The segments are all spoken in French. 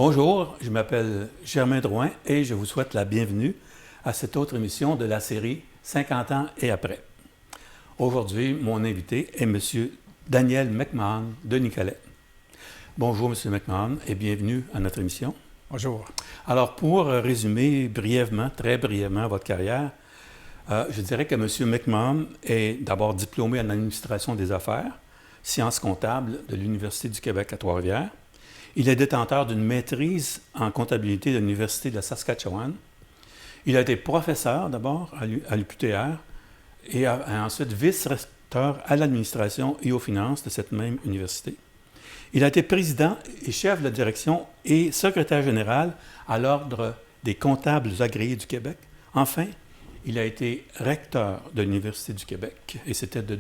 Bonjour, je m'appelle Germain Drouin et je vous souhaite la bienvenue à cette autre émission de la série 50 ans et après. Aujourd'hui, mon invité est M. Daniel McMahon de Nicolet. Bonjour M. McMahon et bienvenue à notre émission. Bonjour. Alors, pour résumer brièvement, très brièvement votre carrière, je dirais que M. McMahon est d'abord diplômé en administration des affaires, sciences comptables de l'Université du Québec à Trois-Rivières. Il est détenteur d'une maîtrise en comptabilité de l'Université de la Saskatchewan. Il a été professeur d'abord à l'UQTR et ensuite vice-recteur à l'administration et aux finances de cette même université. Il a été président et chef de la direction et secrétaire général à l'Ordre des comptables agréés du Québec. Enfin, il a été recteur de l'Université du Québec et c'était de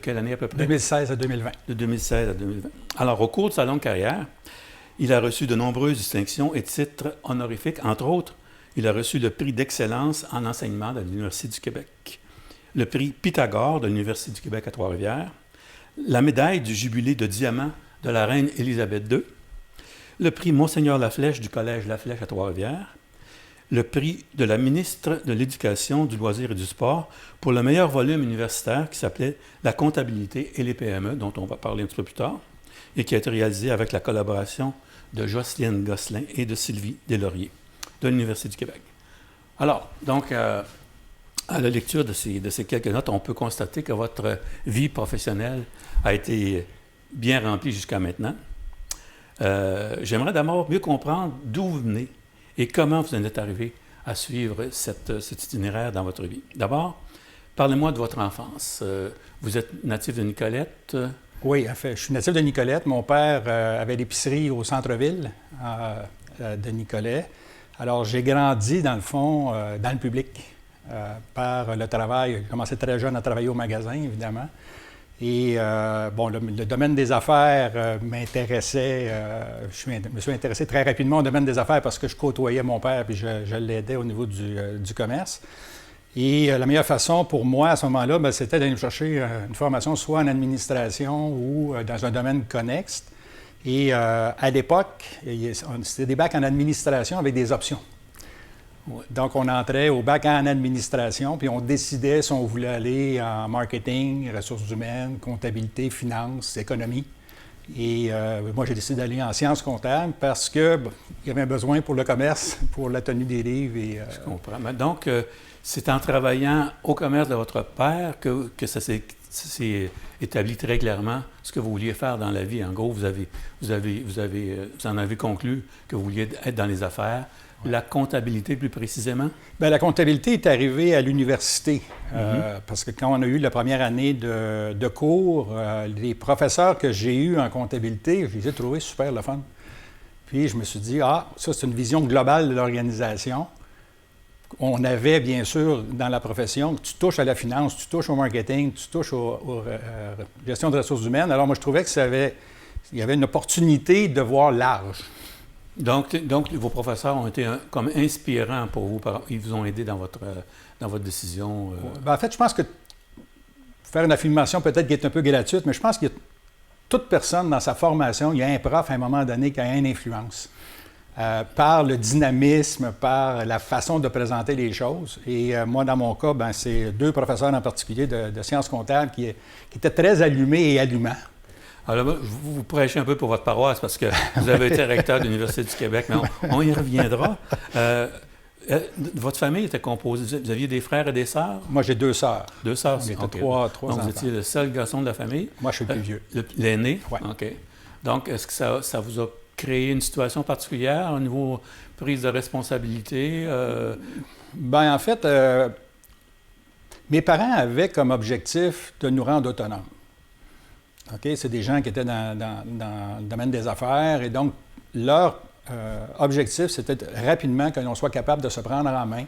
quelle année à peu près? 2016 à 2020. De 2016 à 2020. Alors, au cours de sa longue carrière, il a reçu de nombreuses distinctions et titres honorifiques. Entre autres, il a reçu le prix d'excellence en enseignement de l'Université du Québec, le prix Pythagore de l'Université du Québec à Trois-Rivières, la médaille du jubilé de diamant de la reine Élisabeth II, le prix Monseigneur Laflèche du Collège Laflèche à Trois-Rivières, le prix de la ministre de l'Éducation, du loisir et du sport pour le meilleur volume universitaire qui s'appelait « La comptabilité et les PME », dont on va parler un petit peu plus tard, et qui a été réalisé avec la collaboration de Jocelyne Gosselin et de Sylvie Deslauriers de l'Université du Québec. Alors, donc, à la lecture de ces quelques notes, on peut constater que votre vie professionnelle a été bien remplie jusqu'à maintenant. J'aimerais d'abord mieux comprendre d'où vous venez et comment vous en êtes arrivé à suivre cet itinéraire dans votre vie. D'abord, parlez-moi de votre enfance. Vous êtes natif de Nicolette? Oui, en fait, je suis natif de Nicolette. Mon père avait l'épicerie au centre-ville de Nicolet. Alors, j'ai grandi, dans le fond, dans le public, par le travail. J'ai commencé très jeune à travailler au magasin, évidemment. Et, le domaine des affaires m'intéressait. Je me suis intéressé très rapidement au domaine des affaires parce que je côtoyais mon père et je l'aidais au niveau du commerce. Et la meilleure façon pour moi, à ce moment-là, c'était d'aller chercher une formation soit en administration ou dans un domaine connexe. Et à l'époque, c'était des bacs en administration avec des options. Ouais. Donc, on entrait au bac en administration, puis on décidait si on voulait aller en marketing, ressources humaines, comptabilité, finance, économie. Et moi, j'ai décidé d'aller en sciences comptables parce qu'il y avait un besoin pour le commerce, pour la tenue des livres. Je comprends. Mais donc, c'est en travaillant au commerce de votre père que ça s'est établi très clairement ce que vous vouliez faire dans la vie. En gros, vous en avez conclu que vous vouliez être dans les affaires. La comptabilité, plus précisément? Bien, la comptabilité est arrivée à l'université. Parce que quand on a eu la première année de cours, les professeurs que j'ai eus en comptabilité, je les ai trouvés super le fun. Puis je me suis dit, ça, c'est une vision globale de l'organisation. On avait, bien sûr, dans la profession, tu touches à la finance, tu touches au marketing, tu touches aux gestion de ressources humaines. Alors, moi, je trouvais qu'il y avait une opportunité de voir large. Donc, vos professeurs ont été comme inspirants pour vous. Ils vous ont aidé dans votre décision? En fait, je pense que faire une affirmation peut-être qui est un peu gratuite, mais je pense qu'il y a toute personne dans sa formation, il y a un prof à un moment donné qui a une influence. Par le dynamisme, par la façon de présenter les choses. Et moi, dans mon cas, c'est deux professeurs en particulier de sciences comptables qui étaient très allumés et allumants. Alors, vous prêchez un peu pour votre paroisse parce que vous avez été recteur de l'Université du Québec, mais on y reviendra. Votre famille était composée, vous aviez des frères et des sœurs? Moi, j'ai deux sœurs. Deux sœurs? On était trois donc, enfants. Vous étiez le seul garçon de la famille? Moi, je suis le plus vieux. L'aîné? Oui. OK. Donc, est-ce que ça vous a créé une situation particulière au niveau prise de responsabilité? En fait, mes parents avaient comme objectif de nous rendre autonomes. OK? C'est des gens qui étaient dans le domaine des affaires et donc leur objectif, c'était rapidement que l'on soit capable de se prendre en main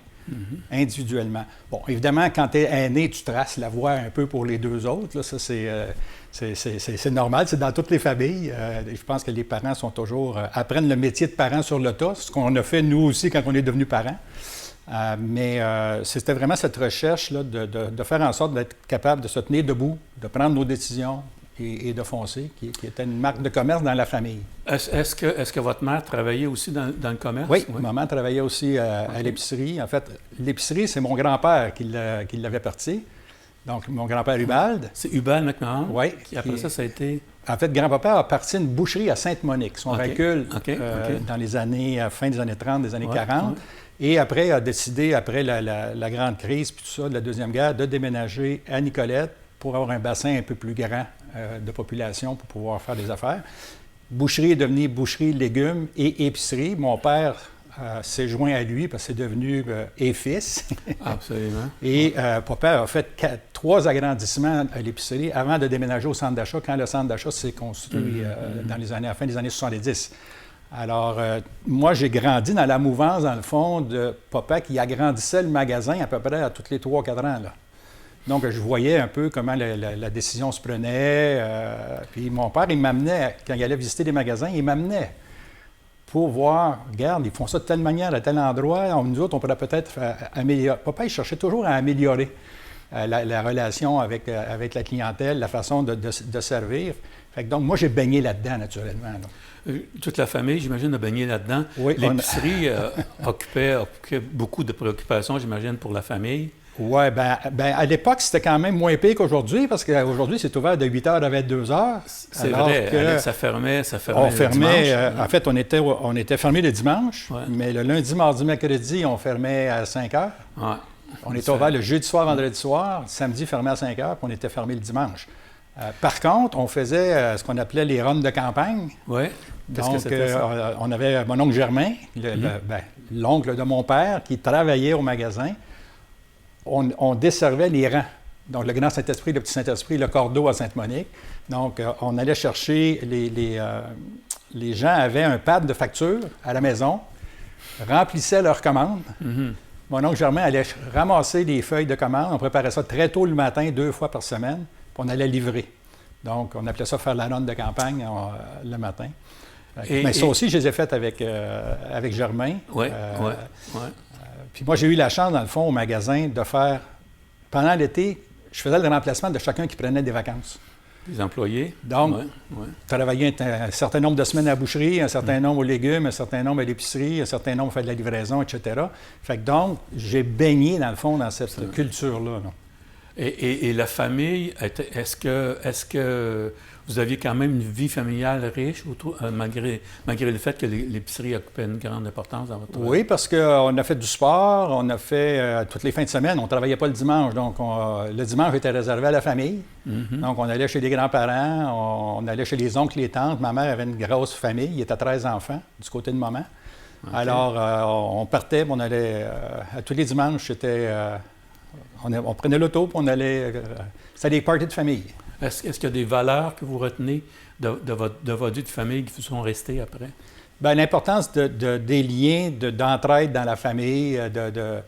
individuellement. Bon, évidemment, quand tu es aîné, tu traces la voie un peu pour les deux autres. Là, ça, c'est normal, c'est dans toutes les familles. Je pense que les parents sont toujours apprennent le métier de parent sur le tas, ce qu'on a fait nous aussi quand on est devenus parents. Mais c'était vraiment cette recherche là, de faire en sorte d'être capable de se tenir debout, de prendre nos décisions et de foncé, qui était une marque de commerce dans la famille. Est-ce que votre mère travaillait aussi dans le commerce? Oui, maman travaillait aussi à l'épicerie. En fait, l'épicerie, c'est mon grand-père qui l'avait parti. Donc, mon grand-père Ubald. C'est Ubald McMahon? Oui. Après ça a été... En fait, grand-papa a parti une boucherie à Sainte-Monique. Son recul dans les années, fin des années 30, des années 40. Ouais. Et après, a décidé, après la grande crise, puis tout ça, de la Deuxième Guerre, de déménager à Nicolette pour avoir un bassin un peu plus grand de population pour pouvoir faire des affaires. Boucherie est devenue boucherie, légumes et épicerie. Mon père s'est joint à lui parce que c'est devenu et fils. Absolument. Et papa a fait 3 agrandissements à l'épicerie avant de déménager au centre d'achat, quand le centre d'achat s'est construit dans les années, à la fin des années 70. Alors, moi, j'ai grandi dans la mouvance, dans le fond, de papa qui agrandissait le magasin à peu près à tous les 3-4 ans, là. Donc, je voyais un peu comment la décision se prenait. Puis mon père, il m'amenait, quand il allait visiter des magasins, il m'amenait pour voir, regarde, ils font ça de telle manière, à tel endroit. Nous autres, on pourrait peut-être améliorer. Papa, il cherchait toujours à améliorer la relation avec la clientèle, la façon de servir. Fait que donc, moi, j'ai baigné là-dedans, naturellement. Là. Toute la famille, j'imagine, a baigné là-dedans. Oui, l'épicerie occupait beaucoup de préoccupations, j'imagine, pour la famille. Oui, bien, à l'époque, c'était quand même moins pire qu'aujourd'hui, parce qu'aujourd'hui, c'est ouvert de 8 h à 22 h. C'est vrai, ça fermait on fermait, dimanche. En fait, on était fermé le dimanche, mais le lundi, mardi, mercredi, on fermait à 5 h. Ouais, on était ouvert le jeudi soir, vendredi soir, samedi, fermé à 5 h, puis on était fermé le dimanche. Par contre, on faisait ce qu'on appelait les runs de campagne. Oui. Donc, on avait mon oncle Germain, l'oncle de mon père, qui travaillait au magasin. On desservait les rangs. Donc, le Grand Saint-Esprit, le Petit Saint-Esprit, le Cordeau à Sainte-Monique. Donc, on allait chercher les gens avaient un pad de facture à la maison, remplissaient leurs commandes. Mm-hmm. Mon oncle Germain allait ramasser les feuilles de commande. On préparait ça très tôt le matin, 2 fois par semaine, puis on allait livrer. Donc, on appelait ça faire la run de campagne le matin. Mais ça aussi, je les ai faites avec Germain. Oui, Puis moi, j'ai eu la chance, dans le fond, au magasin, de faire... Pendant l'été, je faisais le remplacement de chacun qui prenait des vacances. Les employés? Donc, travailler un certain nombre de semaines à la boucherie, un certain nombre aux légumes, un certain nombre à l'épicerie, un certain nombre faire de la livraison, etc. Fait que donc, j'ai baigné, dans le fond, dans cette culture-là. Là. Et la famille, est-ce que vous aviez quand même une vie familiale riche, malgré le fait que l'épicerie occupait une grande importance dans votre travail? Oui, parce qu'on a fait du sport, on a fait toutes les fins de semaine, on ne travaillait pas le dimanche, donc le dimanche était réservé à la famille. Mm-hmm. Donc, on allait chez les grands-parents, on allait chez les oncles, les tantes. Ma mère avait une grosse famille, il était 13 enfants du côté de maman. Okay. Alors, on partait, on allait, à tous les dimanches, on prenait l'auto, puis on allait... c'était des parties de famille. Est-ce qu'il y a des valeurs que vous retenez de votre vie de famille qui vous sont restées après? Bien, l'importance des liens, d'entraide dans la famille, de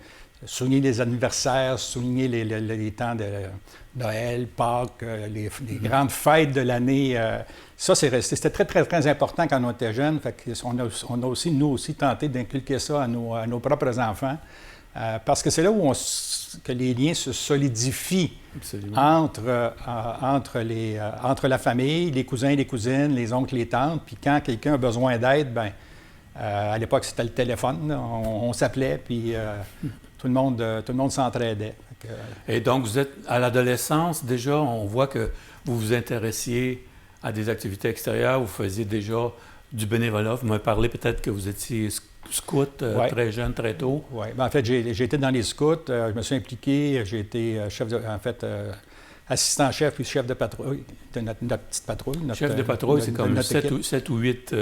souligner les anniversaires, souligner les temps de Noël, Pâques, les grandes fêtes de l'année. Ça, c'est resté. C'était très, très, très important quand on était jeunes. Fait on a aussi, nous aussi, tenté d'inculquer ça à nos propres enfants. Parce que c'est là où que les liens se solidifient entre la famille, les cousins et les cousines, les oncles et les tantes. Puis quand quelqu'un a besoin d'aide, bien, à l'époque, c'était le téléphone. On s'appelait, puis tout le monde s'entraidait. Et donc, vous êtes à l'adolescence, déjà, on voit que vous vous intéressiez à des activités extérieures, vous faisiez déjà du bénévolat. Vous m'avez parlé peut-être que vous étiez scout très jeune, très tôt. Oui. Ben, en fait, j'ai été dans les scouts. Je me suis impliqué. J'ai été assistant-chef puis chef de patrouille de notre petite patrouille. Chef de patrouille, c'est comme 7 ou 8...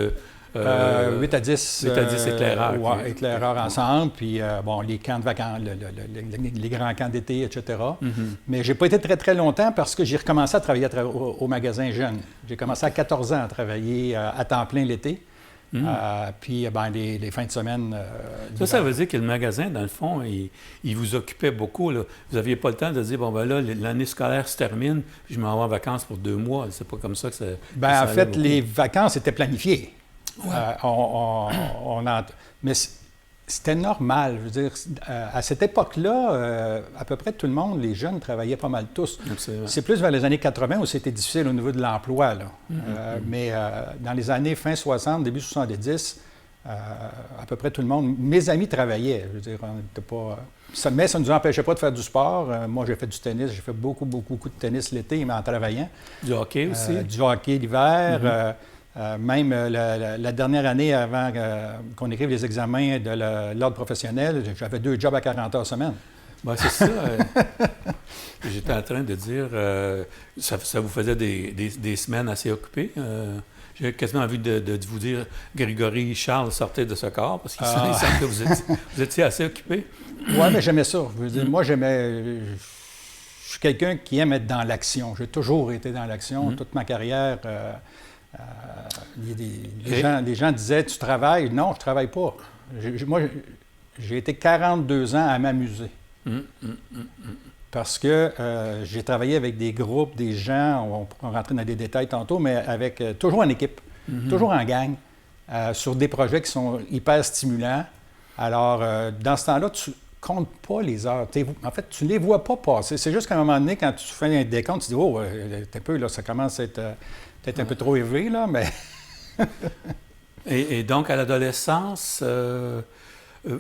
8 à 10. 8 à 10 éclaireurs. Oui, éclaireurs ensemble. Puis, les camps de vacances, les grands camps d'été, etc. Mm-hmm. Mais je n'ai pas été très, très longtemps parce que j'ai recommencé à travailler au magasin jeune. J'ai commencé à 14 ans à travailler à temps plein l'été. Puis, les fins de semaine... ça veut dire que le magasin, dans le fond, il vous occupait beaucoup. Là. Vous n'aviez pas le temps de dire, l'année scolaire se termine, puis je m'en vais en vacances pour 2 mois. C'est pas comme ça que ça... en fait, les vacances étaient planifiées. Ouais. Mais C'était normal. Je veux dire, à cette époque-là, à peu près tout le monde, les jeunes, travaillaient pas mal tous. Absolument. C'est plus vers les années 80 où c'était difficile au niveau de l'emploi, là. Mais dans les années fin 60, début 70, à peu près tout le monde, mes amis travaillaient. Je veux dire, on n'était pas... mais ça ne nous empêchait pas de faire du sport. Moi, j'ai fait du tennis. J'ai fait beaucoup de tennis l'été, mais en travaillant. Du hockey aussi? Du hockey l'hiver. Même la dernière année, avant qu'on écrive les examens de l'ordre professionnel, j'avais 2 jobs à 40 heures semaine. Ben, c'est ça. J'étais en train de dire, ça vous faisait des semaines assez occupées. J'ai quasiment envie de vous dire, Grégory Charles, sortez de ce corps, parce qu'il semble que vous étiez assez occupé. Oui, mais j'aimais ça. Je veux dire, moi, je suis quelqu'un qui aime être dans l'action. J'ai toujours été dans l'action toute ma carrière. Les gens disaient, tu travailles? Non, je ne travaille pas. Moi, j'ai été 42 ans à m'amuser. Parce que j'ai travaillé avec des groupes, des gens, on pourra rentrer dans des détails tantôt, mais avec toujours en équipe, toujours en gang, sur des projets qui sont hyper stimulants. Alors, dans ce temps-là, tu comptes pas les heures. En fait, tu ne les vois pas passer. C'est juste qu'à un moment donné, quand tu fais un décompte, tu dis, oh, t'es peu, là, ça commence à être peut-être un peu trop élevé, là, mais... et donc, à l'adolescence... il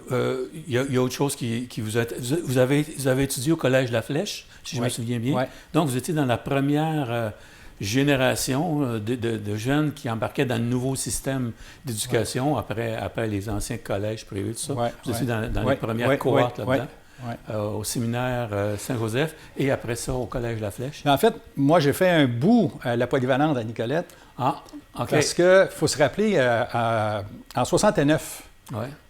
y a autre chose qui vous a... Vous avez étudié au Collège La Flèche, si je me souviens bien. Ouais. Donc, vous étiez dans la première génération de jeunes qui embarquaient dans le nouveau système d'éducation après les anciens collèges privés, tout ça. Vous étiez dans les premières cohortes là-dedans, au séminaire Saint-Joseph et après ça au Collège La Flèche. En fait, moi, j'ai fait un bout à la polyvalente à Nicolette. Ah, OK. Parce qu'il faut se rappeler, en 69,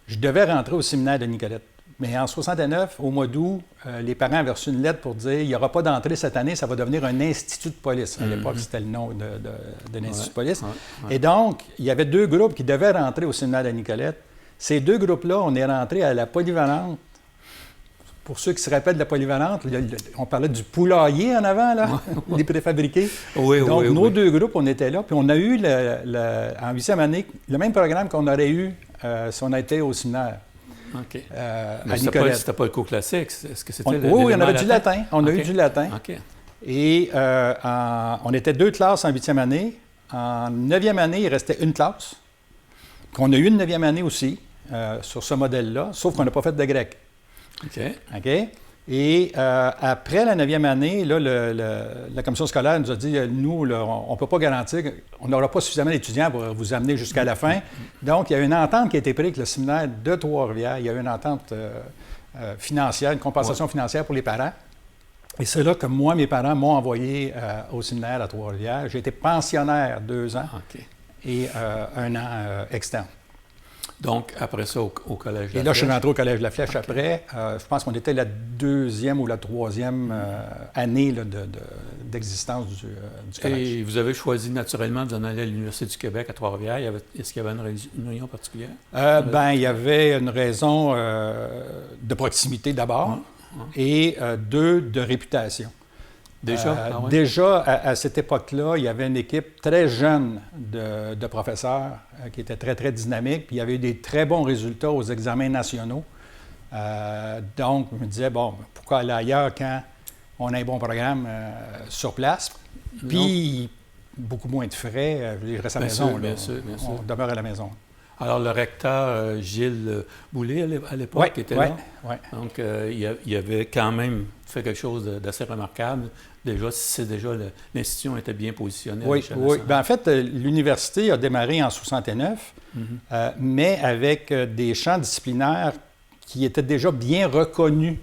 je devais rentrer au séminaire de Nicolette. Mais en 69, au mois d'août, les parents avaient reçu une lettre pour dire il n'y aura pas d'entrée cette année, ça va devenir un institut de police. À l'époque, c'était le nom de l'institut de police. Et donc, il y avait 2 groupes qui devaient rentrer au séminaire de Nicolette. Ces 2 groupes-là, on est rentrés à la polyvalente. Pour ceux qui se rappellent de la polyvalente, on parlait du poulailler en avant, là, les préfabriqués. Donc, nos 2 groupes, on était là. Puis on a eu, en 8e année, le même programme qu'on aurait eu si on était au séminaire. OK. Mais c'était pas le cours classique. Est-ce que c'était oui, on avait du latin. On a eu du latin. OK. Et on était 2 classes en 8e année. En 9e année, il restait une classe. Qu'on a eu une 9e année aussi, sur ce modèle-là, sauf qu'on n'a pas fait de grec. OK. Et après la 9e année, là, la commission scolaire nous a dit, nous, là, on ne peut pas garantir, on n'aura pas suffisamment d'étudiants pour vous amener jusqu'à la fin. Donc, il y a une entente qui a été prise avec le séminaire de Trois-Rivières. Il y a eu une entente financière, une compensation financière pour les parents. Et c'est là que moi, mes parents m'ont envoyé au séminaire à Trois-Rivières. J'ai été pensionnaire 2 ans et 1 an externe. Donc, après ça, au Collège La Flèche. Et là, je suis rentré au Collège La Flèche après. Je pense qu'on était la 2e ou la 3e année là, d'existence du collège. Et vous avez choisi naturellement de vous en aller à l'Université du Québec à Trois-Rivières. Est-ce qu'il y avait une raison particulière? Il y avait une raison de proximité d'abord et 2, de réputation. Déjà, à cette époque-là, il y avait une équipe très jeune de professeurs qui était très, très dynamique. Puis il y avait eu des très bons résultats aux examens nationaux. Donc, je me disais, bon, pourquoi aller ailleurs quand on a un bon programme sur place? Puis, beaucoup moins de frais. Je reste à la maison. Bien sûr. On demeure à la maison. Alors, le recteur Gilles Boulay, à l'époque, était là. Donc, il avait quand même fait quelque chose d'assez remarquable. Déjà, l'institution était bien positionnée. Oui. Bien, en fait, l'université a démarré en 69, mais avec des champs disciplinaires qui étaient déjà bien reconnus,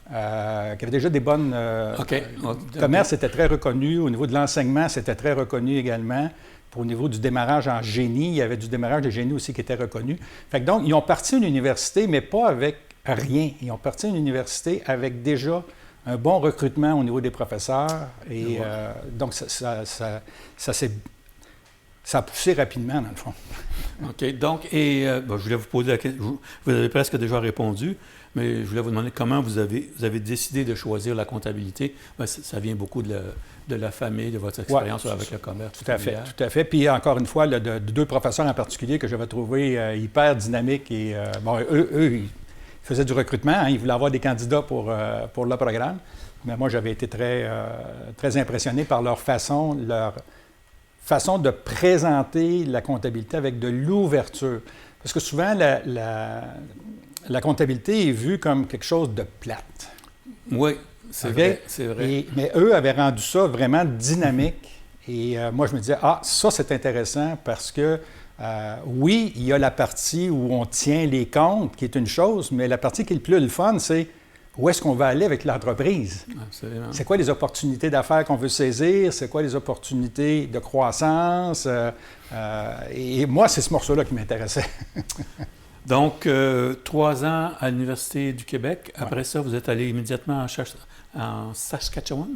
qui avaient déjà des bonnes... Le commerce était très reconnu. Au niveau de l'enseignement, c'était très reconnu également. Au niveau du démarrage en génie, il y avait du démarrage de génie aussi qui était reconnu. Fait que donc, ils ont parti une université, mais pas avec rien. Ils ont parti une université avec déjà un bon recrutement au niveau des professeurs. Et donc, ça a poussé rapidement, dans le fond. OK. Donc, je voulais vous poser la question. Vous avez presque déjà répondu, mais je voulais vous demander comment vous avez décidé de choisir la comptabilité. Bien, ça vient beaucoup de de la famille, de votre expérience avec le commerce. Tout à fait. Puis encore une fois, de deux professeurs en particulier que j'avais trouvé hyper dynamiques. Et, eux, ils faisaient du recrutement, hein, ils voulaient avoir des candidats pour le programme. Mais moi, j'avais été très impressionné par leur façon de présenter la comptabilité avec de l'ouverture. Parce que souvent, la comptabilité est vue comme quelque chose de plate. Oui, c'est vrai. Mais eux avaient rendu ça vraiment dynamique. Et moi, je me disais, ça, c'est intéressant parce que, oui, il y a la partie où on tient les comptes, qui est une chose, mais la partie qui est le plus le fun, c'est où est-ce qu'on va aller avec l'entreprise? Absolument. C'est quoi les opportunités d'affaires qu'on veut saisir? C'est quoi les opportunités de croissance? Et moi, c'est ce morceau-là qui m'intéressait. Donc, 3 ans à l'Université du Québec. Après ça, vous êtes allé immédiatement en Saskatchewan?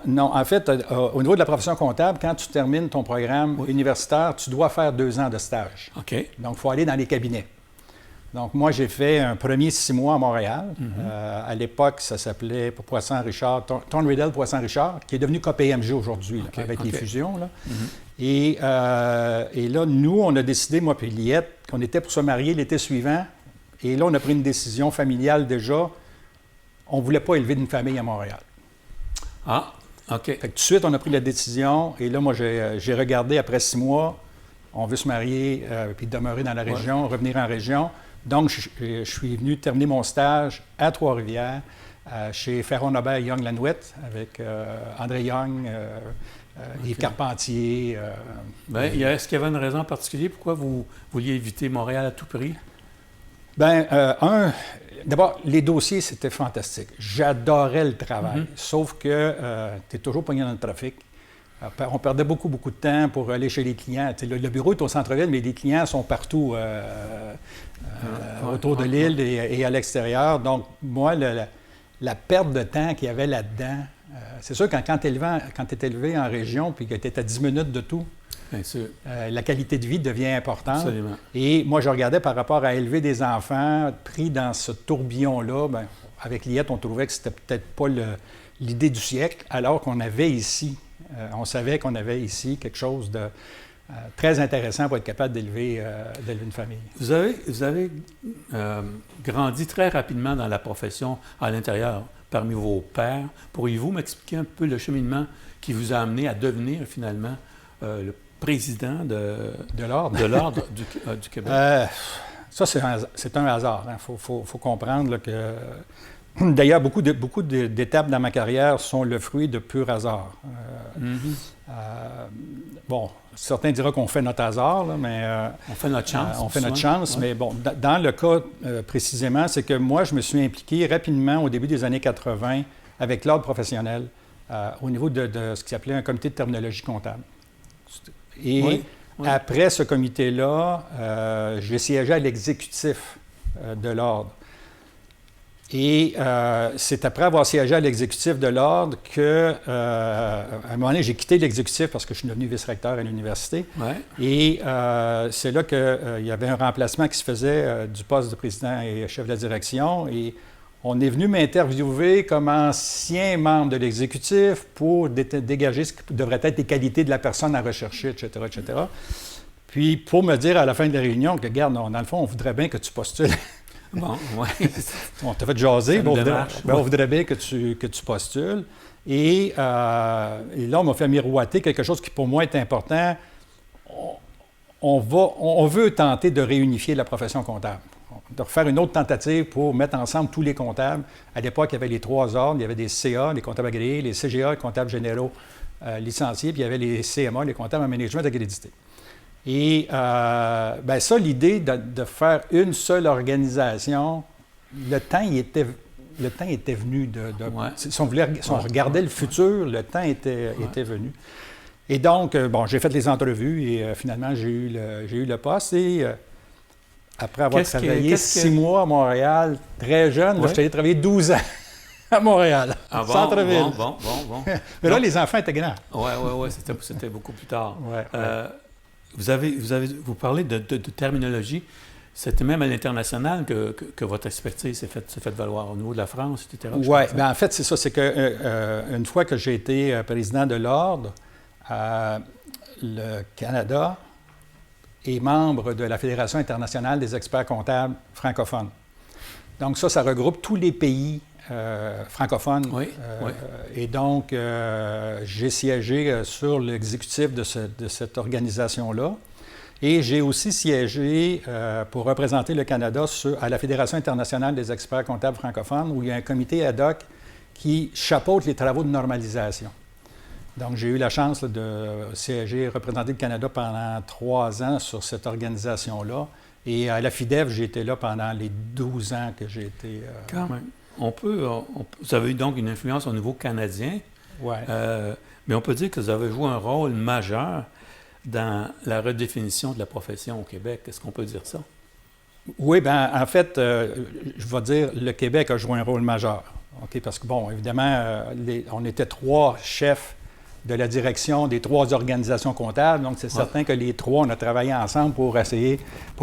Non. En fait, au niveau de la profession comptable, quand tu termines ton programme universitaire, tu dois faire 2 ans de stage. OK. Donc, il faut aller dans les cabinets. Donc, moi, j'ai fait un premier 6 mois à Montréal. À l'époque, ça s'appelait Poisson-Richard, Thorne-Riddell Poisson-Richard, qui est devenu KPMG aujourd'hui, avec les fusions. Là. Et là, nous, on a décidé, moi et Liette, qu'on était pour se marier l'été suivant. Et là, on a pris une décision familiale déjà. On ne voulait pas élever une famille à Montréal. Ah, OK. Fait que tout de suite, on a pris la décision. Et là, moi, j'ai regardé après 6 mois. On veut se marier puis demeurer dans la région, revenir en région. Donc, je suis venu terminer mon stage à Trois-Rivières, chez Ferron-Nobert Young Lanouette, avec André Young, Yves Carpentier. Est-ce qu'il y avait une raison particulière pourquoi vous vouliez éviter Montréal à tout prix? D'abord, les dossiers, c'était fantastique. J'adorais le travail, sauf que tu es toujours pogné dans le trafic. On perdait beaucoup de temps pour aller chez les clients. Le bureau est au centre-ville, mais les clients sont partout autour de l'île et à l'extérieur. Donc, moi, la perte de temps qu'il y avait là-dedans, c'est sûr que quand tu es élevé en région puis que tu es à 10 minutes de tout, bien sûr. La qualité de vie devient importante. Absolument. Et moi, je regardais par rapport à élever des enfants pris dans ce tourbillon-là. Avec Liette, on trouvait que c'était peut-être pas l'idée du siècle, alors qu'on avait ici... on savait qu'on avait ici quelque chose de très intéressant pour être capable d'élever une famille. Vous avez grandi très rapidement dans la profession à l'intérieur, parmi vos pairs. Pourriez-vous m'expliquer un peu le cheminement qui vous a amené à devenir finalement le président de l'Ordre du Québec? Ça, c'est un hasard. Il faut comprendre là, que... D'ailleurs, beaucoup d'étapes dans ma carrière sont le fruit de pur hasard. Certains diront qu'on fait notre hasard, là, mais... on fait notre chance. On fait notre chance, mais bon, dans le cas précisément, c'est que moi, je me suis impliqué rapidement au début des années 80 avec l'ordre professionnel au niveau de ce qui s'appelait un comité de terminologie comptable. Et après ce comité-là, j'ai siégé à l'exécutif de l'ordre. Et c'est après avoir siégé à l'exécutif de l'Ordre que, à un moment donné, j'ai quitté l'exécutif parce que je suis devenu vice-recteur à l'université. Ouais. Et c'est là qu'il y avait un remplacement qui se faisait du poste de président et chef de la direction. Et on est venu m'interviewer comme ancien membre de l'exécutif pour dégager ce qui devrait être les qualités de la personne à rechercher, etc., etc. Puis pour me dire à la fin de la réunion que, regarde, dans le fond, on voudrait bien que tu postules. Bon, oui. On t'a fait jaser, on voudrait bien que tu postules. Et là, on m'a fait miroiter quelque chose qui, pour moi, est important. On veut tenter de réunifier la profession comptable, de refaire une autre tentative pour mettre ensemble tous les comptables. À l'époque, il y avait les 3 ordres. Il y avait des CA, les comptables agréés, les CGA, les comptables généraux licenciés, puis il y avait les CMA, les comptables en management accrédités. Et ça, l'idée de faire une seule organisation, le temps était venu. Si on regardait le futur, le temps était venu. Et donc, j'ai fait les entrevues et finalement, j'ai eu le poste. Et après avoir travaillé 6 mois à Montréal, très jeune, là, je suis allé travailler 12 ans à Montréal, centre-ville. Bon. Mais là, les enfants étaient grands. Oui, c'était beaucoup plus tard. Ouais. Vous parlez de terminologie. c'était même à l'international que votre expertise s'est fait valoir au niveau de la France, etc. Oui, en fait, c'est ça. C'est que une fois que j'ai été président de l'Ordre, le Canada est membre de la Fédération internationale des experts comptables francophones. Donc ça regroupe tous les pays francophones. Oui, oui. Et donc, j'ai siégé sur l'exécutif de cette organisation-là. Et j'ai aussi siégé pour représenter le Canada à la Fédération internationale des experts comptables francophones, où il y a un comité ad hoc qui chapeaute les travaux de normalisation. Donc, j'ai eu la chance de siéger, représenter le Canada pendant 3 ans sur cette organisation-là. Et à la FIDEF, j'ai été là pendant les 12 ans que j'ai été... Quand même. Vous avez eu donc une influence au niveau canadien. Oui. Mais on peut dire que vous avez joué un rôle majeur dans la redéfinition de la profession au Québec. Est-ce qu'on peut dire ça? Oui, bien, en fait, je vais dire le Québec a joué un rôle majeur. Okay? Parce que, bon, évidemment, on était 3 chefs de la direction des 3 organisations comptables. Donc, c'est certain que les 3, on a travaillé ensemble pour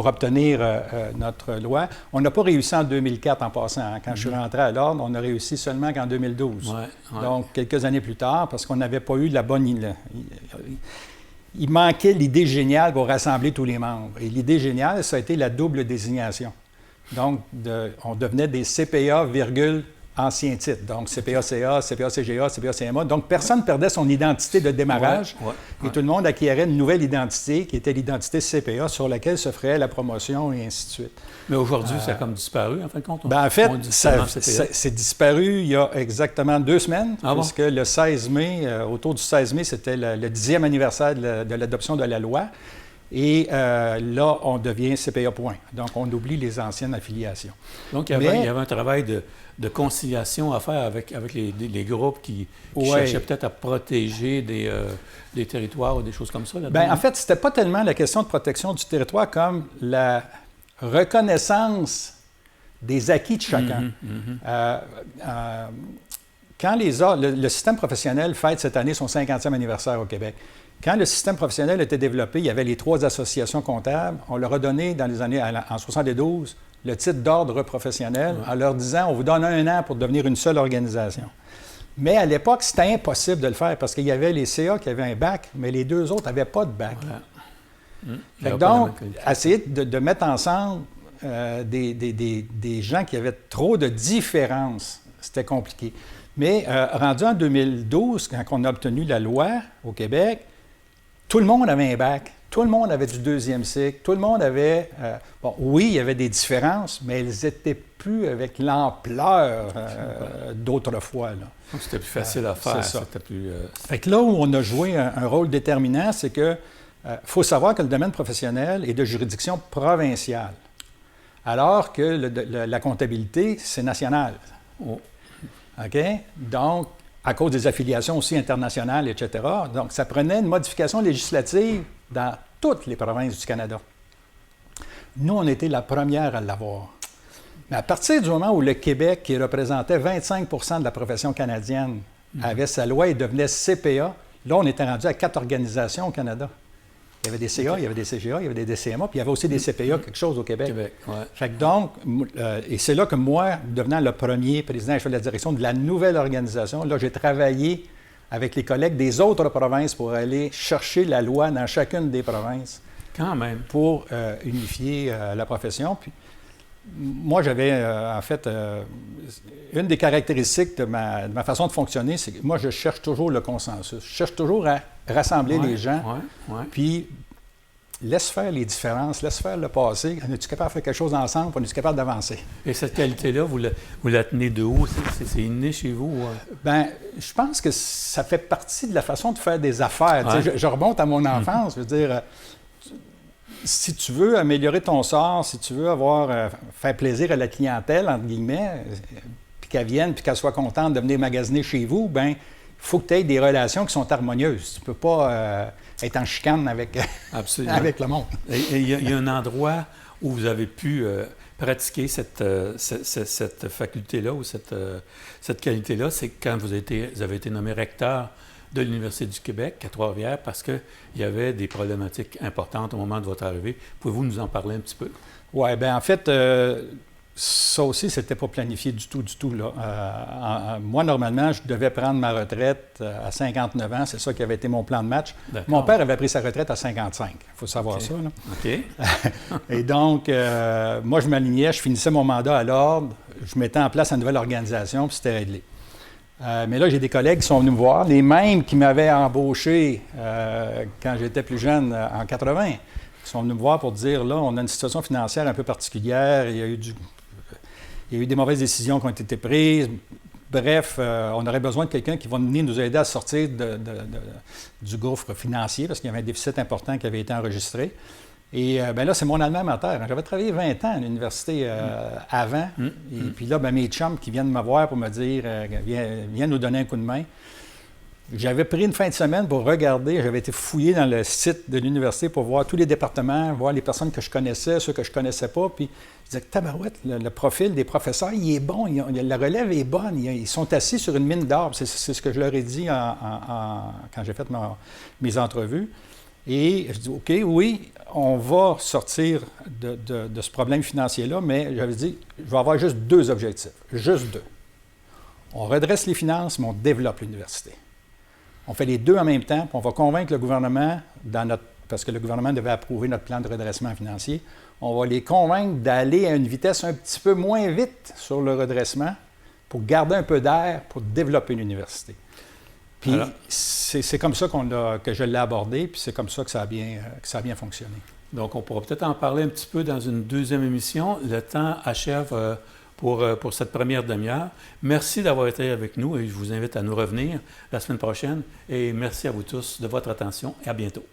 obtenir notre loi. On n'a pas réussi en 2004 en passant. Hein. Quand je suis rentré à l'Ordre, on a réussi seulement qu'en 2012. Donc, quelques années plus tard, parce qu'on n'avait pas eu la bonne... Il manquait l'idée géniale pour rassembler tous les membres. Et l'idée géniale, ça a été la double désignation. Donc, on devenait des CPA, anciens titres. Donc, CPA-CA, CPA-CGA, CPA-CMA. Donc, personne ne perdait son identité de démarrage et tout le monde acquérait une nouvelle identité qui était l'identité CPA sur laquelle se ferait la promotion et ainsi de suite. Mais aujourd'hui, ça a comme disparu, en fin de compte? En fait, c'est disparu il y a exactement 2 semaines, puisque le 16 mai, autour du 16 mai, c'était le 10e anniversaire de l'adoption de la loi. Et là, on devient CPA point. Donc, on oublie les anciennes affiliations. Donc, il y avait un travail de conciliation à faire avec les groupes qui cherchaient peut-être à protéger des territoires ou des choses comme ça. Bien, en fait, c'était pas tellement la question de protection du territoire comme la reconnaissance des acquis de chacun. Quand le système professionnel fête cette année son 50e anniversaire au Québec, quand le système professionnel a été développé, il y avait les 3 associations comptables. On leur a donné, dans les années, en 72, le titre d'ordre professionnel en leur disant « on vous donne 1 an pour devenir une seule organisation ». Mais à l'époque, c'était impossible de le faire parce qu'il y avait les CA qui avaient un bac, mais les 2 autres n'avaient pas de bac. Donc, essayer de mettre ensemble des gens qui avaient trop de différences, c'était compliqué. Mais rendu en 2012, quand on a obtenu la loi au Québec, tout le monde avait un bac, tout le monde avait du 2e cycle, tout le monde avait... oui, il y avait des différences, mais elles n'étaient plus avec l'ampleur d'autrefois. Donc, c'était plus facile à faire. C'est ça. C'était plus, Fait que là où on a joué un rôle déterminant, c'est que faut savoir que le domaine professionnel est de juridiction provinciale, alors que la comptabilité, c'est national. OK? Donc, à cause des affiliations aussi internationales, etc. Donc, ça prenait une modification législative dans toutes les provinces du Canada. Nous, on était la première à l'avoir. Mais à partir du moment où le Québec, qui représentait 25 de la profession canadienne, avait sa loi et devenait CPA, là, on était rendu à 4 organisations au Canada. Il y avait des CA, il y avait des CGA, il y avait des DCMA, puis il y avait aussi des CPA, quelque chose au Québec. Fait que donc, et c'est là que moi, devenant le premier président et chef de la direction de la nouvelle organisation, là, j'ai travaillé avec les collègues des autres provinces pour aller chercher la loi dans chacune des provinces. Quand même. Pour unifier la profession. Puis, moi, j'avais, en fait, une des caractéristiques de ma façon de fonctionner, c'est que moi, je cherche toujours le consensus. Je cherche toujours à rassembler les gens, puis laisse faire les différences, laisse faire le passé. On est-tu capable de faire quelque chose ensemble, on est-tu capable d'avancer? Et cette qualité-là, vous la tenez de où? C'est inné chez vous? Bien, je pense que ça fait partie de la façon de faire des affaires. Je remonte à mon enfance, je veux dire... Si tu veux améliorer ton sort, si tu veux faire plaisir à la clientèle, entre guillemets, puis qu'elle vienne, puis qu'elle soit contente de venir magasiner chez vous, bien, il faut que tu aies des relations qui sont harmonieuses. Tu ne peux pas être en chicane avec le monde. Et il y a un endroit où vous avez pu pratiquer cette faculté-là ou cette qualité-là, c'est quand vous avez été nommé recteur de l'Université du Québec à Trois-Rivières parce qu'il y avait des problématiques importantes au moment de votre arrivée. Pouvez-vous nous en parler un petit peu? Oui, bien en fait, ça aussi, c'était pas planifié du tout, là. Moi, normalement, je devais prendre ma retraite à 59 ans. C'est ça qui avait été mon plan de match. D'accord. Mon père avait pris sa retraite à 55. Il faut savoir ça, là. OK. Et donc, moi, je m'alignais, je finissais mon mandat à l'ordre, je mettais en place une nouvelle organisation, puis c'était réglé. Mais là, j'ai des collègues qui sont venus me voir, les mêmes qui m'avaient embauché quand j'étais plus jeune, en 80, qui sont venus me voir pour dire, là, on a une situation financière un peu particulière, il y a eu des mauvaises décisions qui ont été prises. Bref, on aurait besoin de quelqu'un qui va venir nous aider à sortir du gouffre financier, parce qu'il y avait un déficit important qui avait été enregistré. Et bien là, c'est mon alma mater. J'avais travaillé 20 ans à l'université avant. Et puis là, ben, mes chums qui viennent me voir pour me dire viens nous donner un coup de main. J'avais pris une fin de semaine pour regarder. J'avais été fouillé dans le site de l'université pour voir tous les départements, voir les personnes que je connaissais, ceux que je ne connaissais pas. Puis je disais, tabarouette, le profil des professeurs, il est bon. La relève est bonne. Ils sont assis sur une mine d'or. C'est ce que je leur ai dit quand j'ai fait mes entrevues. Et je dis, OK, oui, on va sortir de ce problème financier-là, mais j'avais dit, je vais avoir juste 2 objectifs. Juste 2. On redresse les finances, mais on développe l'université. On fait les 2 en même temps, puis on va convaincre le gouvernement, parce que le gouvernement devait approuver notre plan de redressement financier, on va les convaincre d'aller à une vitesse un petit peu moins vite sur le redressement pour garder un peu d'air, pour développer l'université. Puis c'est comme ça que je l'ai abordé, puis c'est comme ça que ça a bien fonctionné. Donc, on pourra peut-être en parler un petit peu dans une deuxième émission. Le temps achève pour cette première demi-heure. Merci d'avoir été avec nous et je vous invite à nous revenir la semaine prochaine. Et merci à vous tous de votre attention et à bientôt.